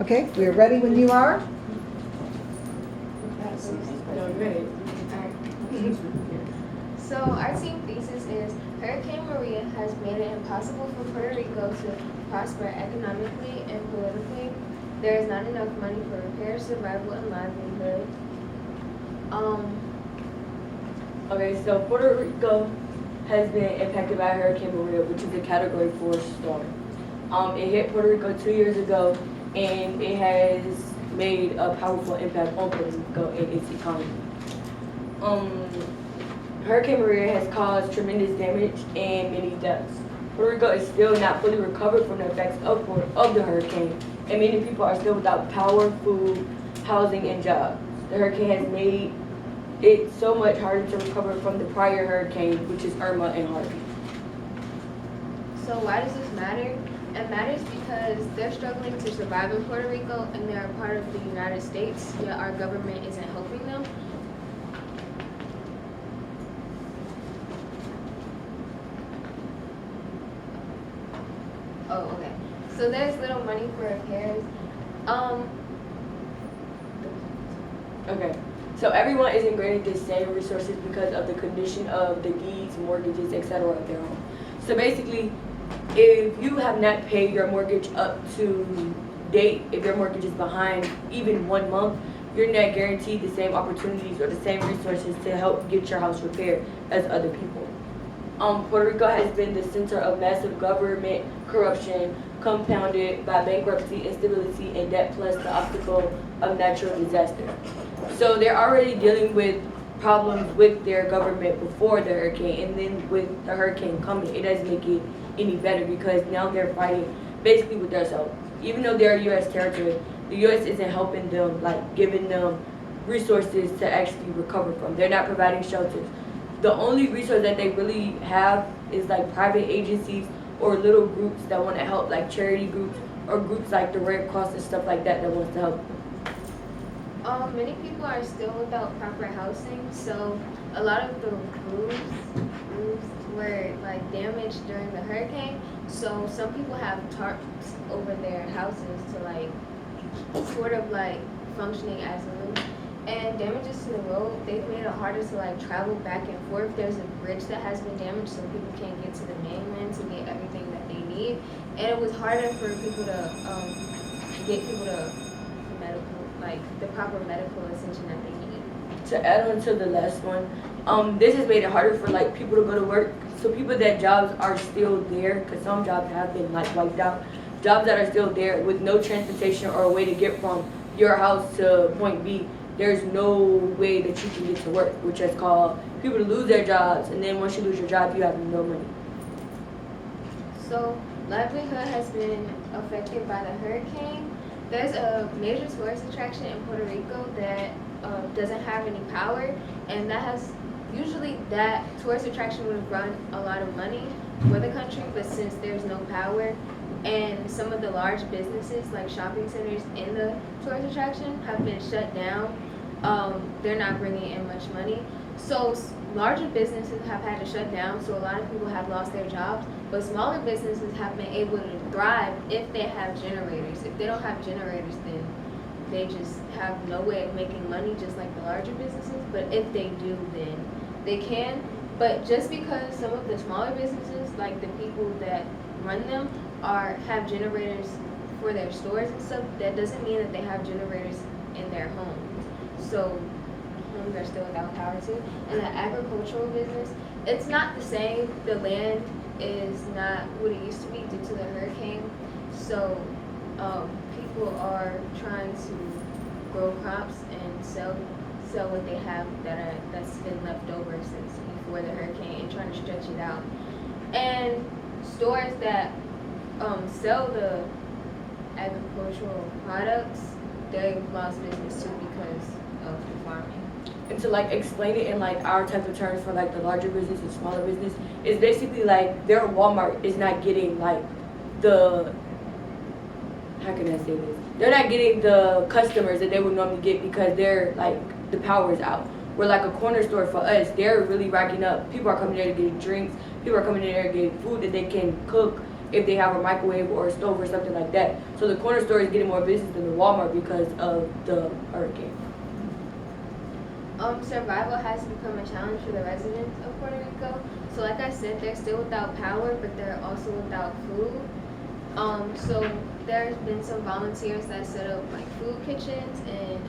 Okay, we are ready when you are. So our team thesis is Hurricane Maria has made it impossible for Puerto Rico to prosper economically and politically. There is not enough money for repair, survival, and livelihood. Okay, so Puerto Rico has been impacted by Hurricane Maria, which is a Category 4 storm. It hit Puerto Rico 2 years ago, and it has made a powerful impact on Puerto Rico and its economy. Hurricane Maria has caused tremendous damage and many deaths. Puerto Rico is still not fully recovered from the effects of the hurricane, and many people are still without power, food, housing, and jobs. The hurricane has made it so much harder to recover from the prior hurricane, which is Irma and Harvey. So why does this matter? It matters because they're struggling to survive in Puerto Rico and they're a part of the United States, yet our government isn't helping them. Oh, okay. So there's little money for repairs. Okay, so everyone isn't granted the same resources because of the condition of the deeds, mortgages, etc. of their home. So basically, if you have not paid your mortgage up to date, if your mortgage is behind even 1 month, you're not guaranteed the same opportunities or the same resources to help get your house repaired as other people. Puerto Rico has been the center of massive government corruption, compounded by bankruptcy, instability, and debt, plus the obstacle of natural disaster. So they're already dealing with problems with their government before the hurricane, and then with the hurricane coming, it doesn't make it any better because now they're fighting basically with themselves. Even though they're U.S. territory, the U.S. isn't helping them, like giving them resources to actually recover from. They're not providing shelters. The only resource that they really have is like private agencies or little groups that want to help, like charity groups or groups like the Red Cross and stuff like that wants to help them. Many people are still without proper housing, so a lot of the roofs were like damaged during the hurricane. So some people have tarps over their houses to like sort of like functioning as a roof. And damages to the road, they've made it harder to like travel back and forth. There's a bridge that has been damaged so people can't get to the mainland to get everything that they need. And it was harder for people to get people to medical, like the proper medical attention that they need. To add on to the last one, this has made it harder for like people to go to work. So people that jobs are still there, because some jobs have been like wiped out. Jobs that are still there with no transportation or a way to get from your house to point B. There's no way that you can get to work, which has caused people to lose their jobs, and then once you lose your job, you have no money. So livelihood has been affected by the hurricane. There's a major tourist attraction in Puerto Rico that doesn't have any power, and usually that tourist attraction would have brought a lot of money for the country, but since there's no power, and some of the large businesses like shopping centers in the tourist attraction have been shut down, they're not bringing in much money. So larger businesses have had to shut down, so a lot of people have lost their jobs, but smaller businesses have been able to thrive if they have generators. If they don't have generators, then they just have no way of making money, just like the larger businesses. But if they do, then they can. But just because some of the smaller businesses, like the people that run them, have generators for their stores and stuff, that doesn't mean that they have generators in their homes. So homes are still without power too. And the agricultural business, it's not the same. The land is not what it used to be due to the hurricane. So people are trying to grow crops and sell what they have that's been left over since before the hurricane, and trying to stretch it out. And stores that sell the agricultural products, they've lost business too because of the farming. And to like explain it in like our type of terms for like the larger business and smaller business, is basically like their Walmart is not getting like the, how can I say this? They're not getting the customers that they would normally get because they're like, the power is out. We're like a corner store for us, they're really racking up. People are coming there to get drinks, people are coming there to get food that they can cook if they have a microwave or a stove or something like that. So the corner store is getting more business than the Walmart because of the hurricane. Survival has become a challenge for the residents of Puerto Rico. So like I said, they're still without power, but they're also without food. So there's been some volunteers that set up like food kitchens and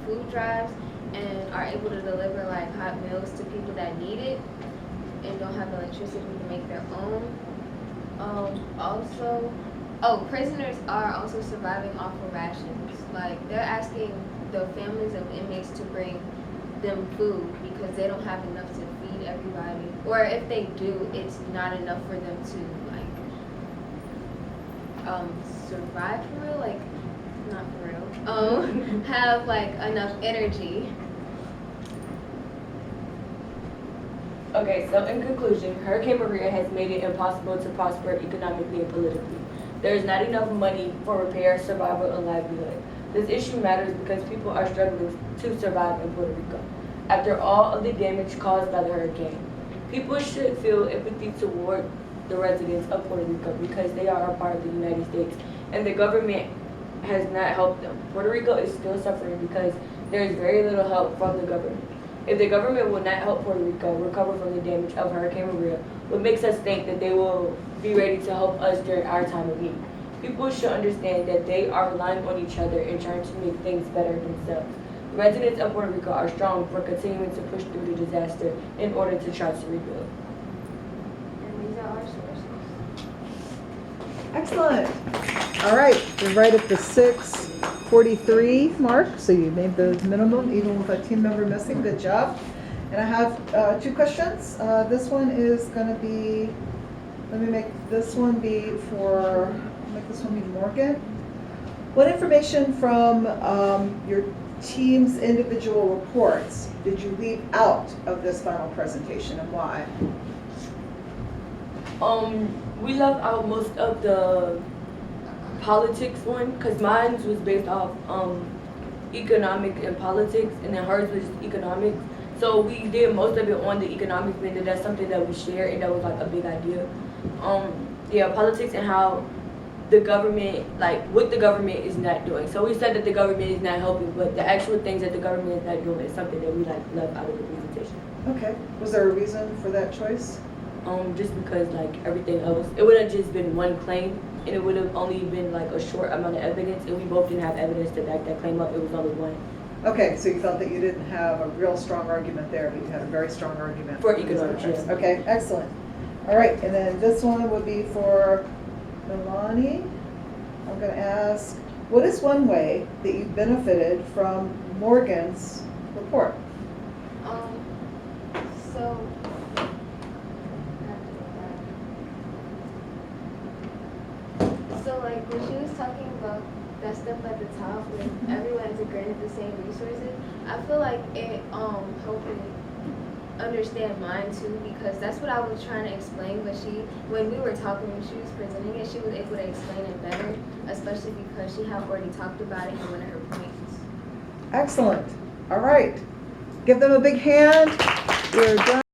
food drives and are able to deliver like hot meals to people that need it and don't have electricity to make their own. Prisoners are also surviving off of rations. Like they're asking the families of inmates to bring them food because they don't have enough to feed everybody. Or if they do, it's not enough for them to survive for real, like not for real. Have like enough energy. Okay, so in conclusion, Hurricane Maria has made it impossible to prosper economically and politically. There is not enough money for repair, survival, and livelihood. This issue matters because people are struggling to survive in Puerto Rico. After all of the damage caused by the hurricane, people should feel empathy toward the residents of Puerto Rico because they are a part of the United States and the government has not helped them. Puerto Rico is still suffering because there is very little help from the government. If the government will not help Puerto Rico recover from the damage of Hurricane Maria, what makes us think that they will be ready to help us during our time of need? People should understand that they are relying on each other and trying to make things better themselves. The residents of Puerto Rico are strong for continuing to push through the disaster in order to try to rebuild. And these are our sources. Excellent. All right, we're right at the 6:43 mark, so you made the minimum even with a team member missing. Good job. And I have 2 questions. This one is going to be, let me make this one be Morgan. What information from your team's individual reports did you leave out of this final presentation and why? We left out most of the politics one because mine was based off economic and politics, and then hers was just economics. So we did most of it on the economics, and that's something that we shared, and that was like a big idea. Politics and how the government, like what the government is not doing. So we said that the government is not helping, but the actual things that the government is not doing is something that we like left out of the presentation. Okay. Was there a reason for that choice? Just because like everything else, it would have just been one claim, and it would have only been like a short amount of evidence, and we both didn't have evidence to back that claim up. It was only one. Okay, so you felt that you didn't have a real strong argument there, but you had a very strong argument For these economics, other yes. Okay, excellent. All right, and then this one would be for Milani. I'm going to ask, what is one way that you benefited from Morgan's report? So like when she was talking about that stuff at the top, when everyone is granted the same resources, I feel like it helped me understand mine too, because that's what I was trying to explain, but when we were talking, when she was presenting it, she was able to explain it better, especially because she had already talked about it in one of her points. Excellent. All right. Give them a big hand. We're done.